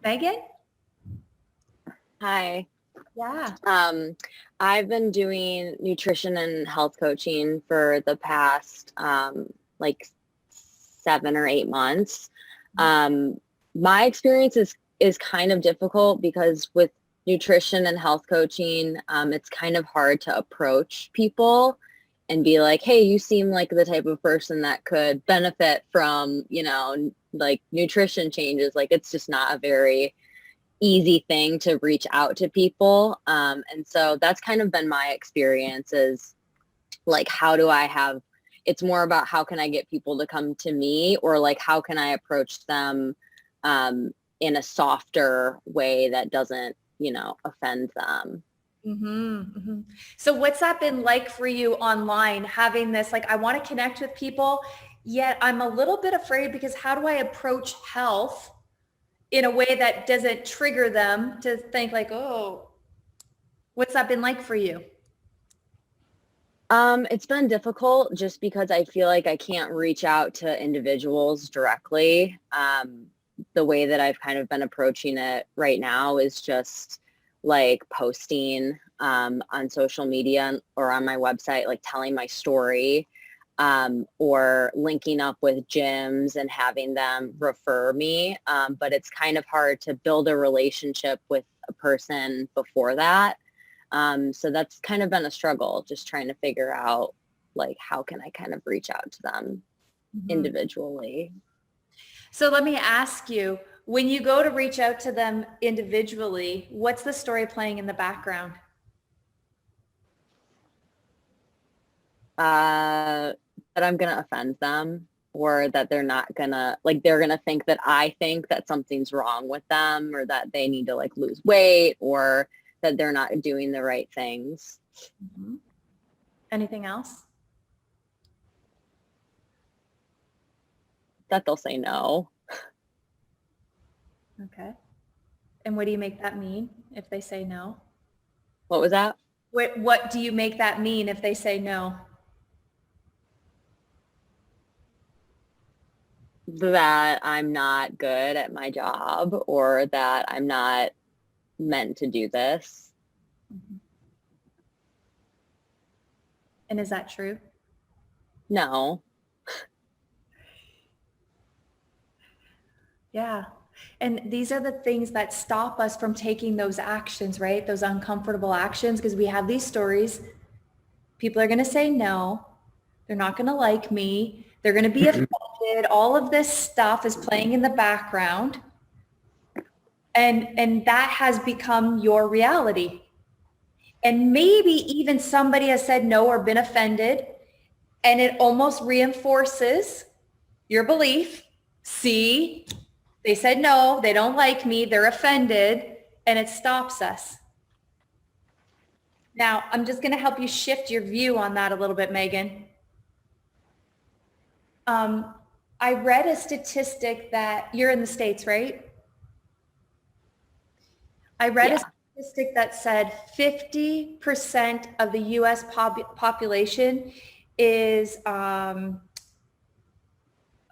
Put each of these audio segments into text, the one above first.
Megan? Hi. Yeah. I've been doing nutrition and health coaching for the past like 7 or 8 months. My experience is kind of difficult because with nutrition and health coaching, it's kind of hard to approach people and be like, hey, you seem like the type of person that could benefit from, like nutrition changes. Like it's just not a very easy thing to reach out to people. And so that's kind of been my experience is like, it's more about how can I get people to come to me, or like, how can I approach them in a softer way that doesn't, offend them. Mm-hmm, mm-hmm. So what's that been like for you online, having this, like, I want to connect with people, yet I'm a little bit afraid because how do I approach health in a way that doesn't trigger them to think like, oh, what's that been like for you? It's been difficult just because I feel like I can't reach out to individuals directly. The way that I've kind of been approaching it right now is just like posting on social media or on my website, like telling my story, or linking up with gyms and having them refer me. But it's kind of hard to build a relationship with a person before that. So that's kind of been a struggle, just trying to figure out like, how can I kind of reach out to them individually? So let me ask you, when you go to reach out to them individually, what's the story playing in the background? That I'm going to offend them, or that they're not gonna, like, they're going to think that I think that something's wrong with them, or that they need to like lose weight, or that they're not doing the right things. Mm-hmm. Anything else? That they'll say no. Okay. And what do you make that mean if they say no? What was that? What do you make that mean if they say no? That I'm not good at my job, or that I'm not meant to do this. And is that true? No. Yeah. And these are the things that stop us from taking those actions, right? Those uncomfortable actions, because we have these stories. People are going to say no. They're not going to like me. They're going to be offended. All of this stuff is playing in the background. And that has become your reality. And maybe even somebody has said no or been offended, and it almost reinforces your belief. See, they said no, they don't like me, they're offended, and it stops us. Now, I'm just going to help you shift your view on that a little bit, Megan. I read a statistic that you're in the States, right? I read a statistic that said 50% of the US population is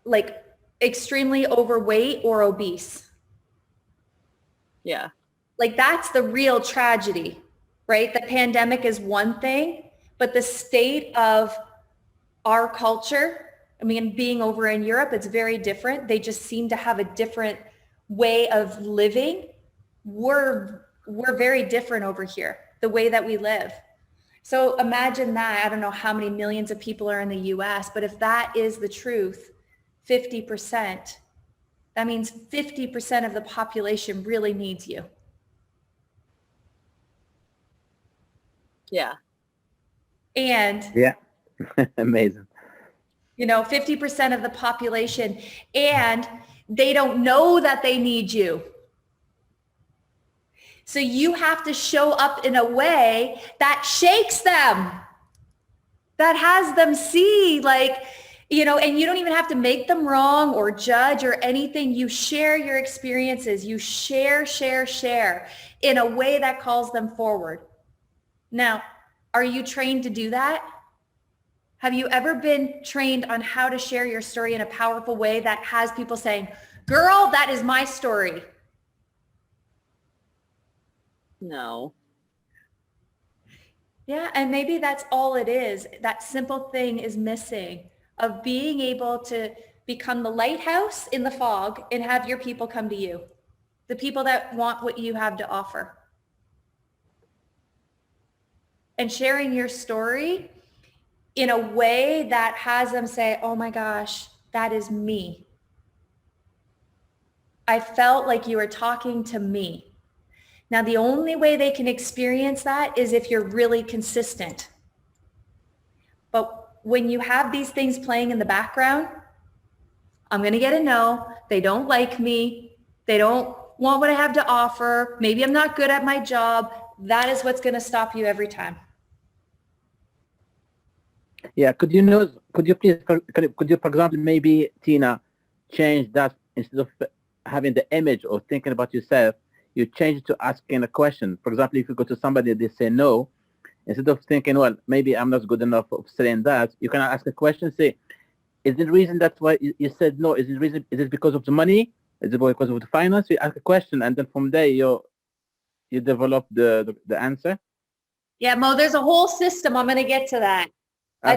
like extremely overweight or obese. Yeah. Like that's the real tragedy, right? The pandemic is one thing, but the state of our culture, I mean, being over in Europe, it's very different. They just seem to have a different way of living. We're very different over here, the way that we live. So imagine that. I don't know how many millions of people are in the US, but if that is the truth, 50%, that means 50% of the population really needs you. Yeah. And yeah, amazing. 50% of the population, and they don't know that they need you. So you have to show up in a way that shakes them, that has them see like, and you don't even have to make them wrong or judge or anything. You share your experiences, you share in a way that calls them forward. Now, are you trained to do that? Have you ever been trained on how to share your story in a powerful way that has people saying, girl, that is my story? No. Yeah, and maybe that's all it is. That simple thing is missing, of being able to become the lighthouse in the fog and have your people come to you, the people that want what you have to offer. And sharing your story in a way that has them say, oh my gosh, that is me. I felt like you were talking to me. Now, the only way they can experience that is if you're really consistent. But when you have these things playing in the background, I'm going to get a no. They don't like me. They don't want what I have to offer. Maybe I'm not good at my job. That is what's going to stop you every time. Yeah, could you please, could you, for example, maybe, Tina, change that instead of having the image or thinking about yourself, you change it to asking a question. For example, if you go to somebody, they say no, instead of thinking, well, maybe I'm not good enough of saying that, you can ask a question, say, is the reason that's why you said no? Is it because of the money? Is it because of the finance? You ask a question, and then from there you develop the answer. Yeah, Mo, there's a whole system. I'm going to get to that.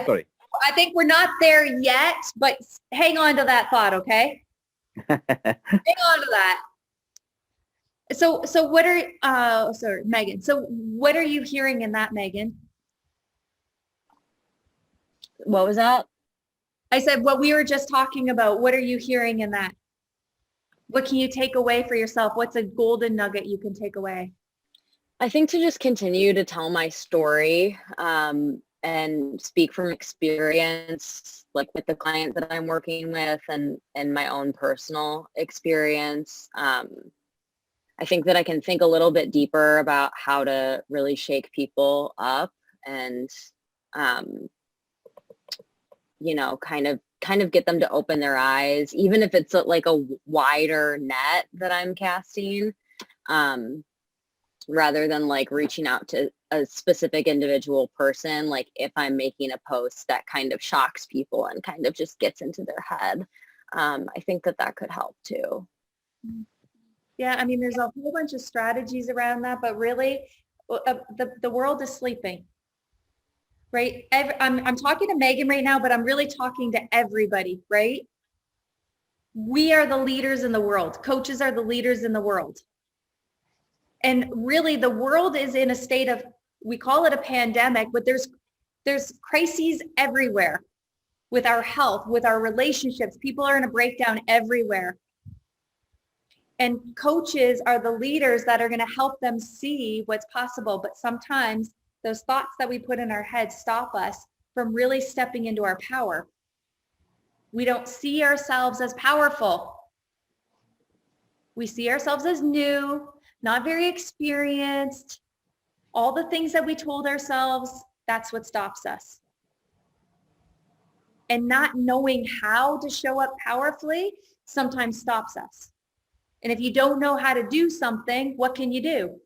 Sorry. I think we're not there yet, but hang on to that thought, okay? Hang on to that. So what are, sorry, Megan. So what are you hearing in that, Megan? What was that? I said, what we were just talking about, what are you hearing in that? What can you take away for yourself? What's a golden nugget you can take away? I think to just continue to tell my story and speak from experience, like with the client that I'm working with and my own personal experience. I think that I can think a little bit deeper about how to really shake people up and, you know, kind of get them to open their eyes, even if it's like a wider net that I'm casting. Rather than like reaching out to a specific individual person, like if I'm making a post that kind of shocks people and kind of just gets into their head, I think that could help too. Yeah, I mean, there's a whole bunch of strategies around that, but really the world is sleeping, right? I'm talking to Megan right now, but I'm really talking to everybody, right? We are the leaders in the world. Coaches are the leaders in the world. And really the world is in a state of, we call it a pandemic, but there's crises everywhere with our health, with our relationships. People are in a breakdown everywhere. And coaches are the leaders that are going to help them see what's possible. But sometimes those thoughts that we put in our head stop us from really stepping into our power. We don't see ourselves as powerful. We see ourselves as new, not very experienced. All the things that we told ourselves, that's what stops us. And not knowing how to show up powerfully sometimes stops us. And if you don't know how to do something, what can you do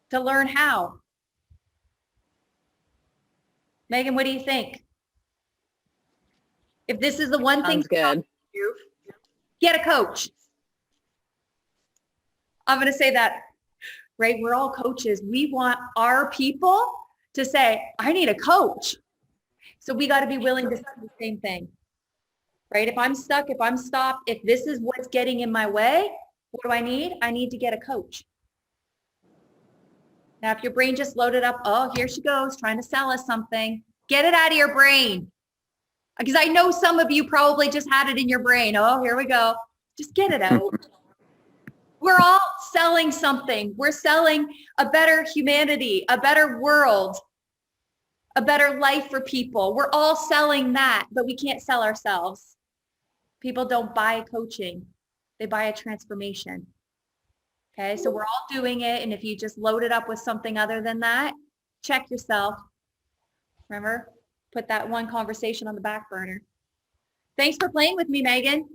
to learn how? Megan, what do you think? If this is the one thing, Sounds good. Get a coach. I'm going to say that, right? We're all coaches. We want our people to say, I need a coach. So we got to be willing to say the same thing, right? If I'm stuck, if I'm stopped, if this is what's getting in my way, what do I need? I need to get a coach. Now, if your brain just loaded up, oh, here she goes, trying to sell us something, get it out of your brain. Because I know some of you probably just had it in your brain. Oh, here we go. Just get it out. We're all selling something. We're selling a better humanity, a better world, a better life for people. We're all selling that, but we can't sell ourselves. People don't buy coaching. They buy a transformation. Okay, so we're all doing it. And if you just load it up with something other than that, check yourself. Remember, put that one conversation on the back burner. Thanks for playing with me, Megan.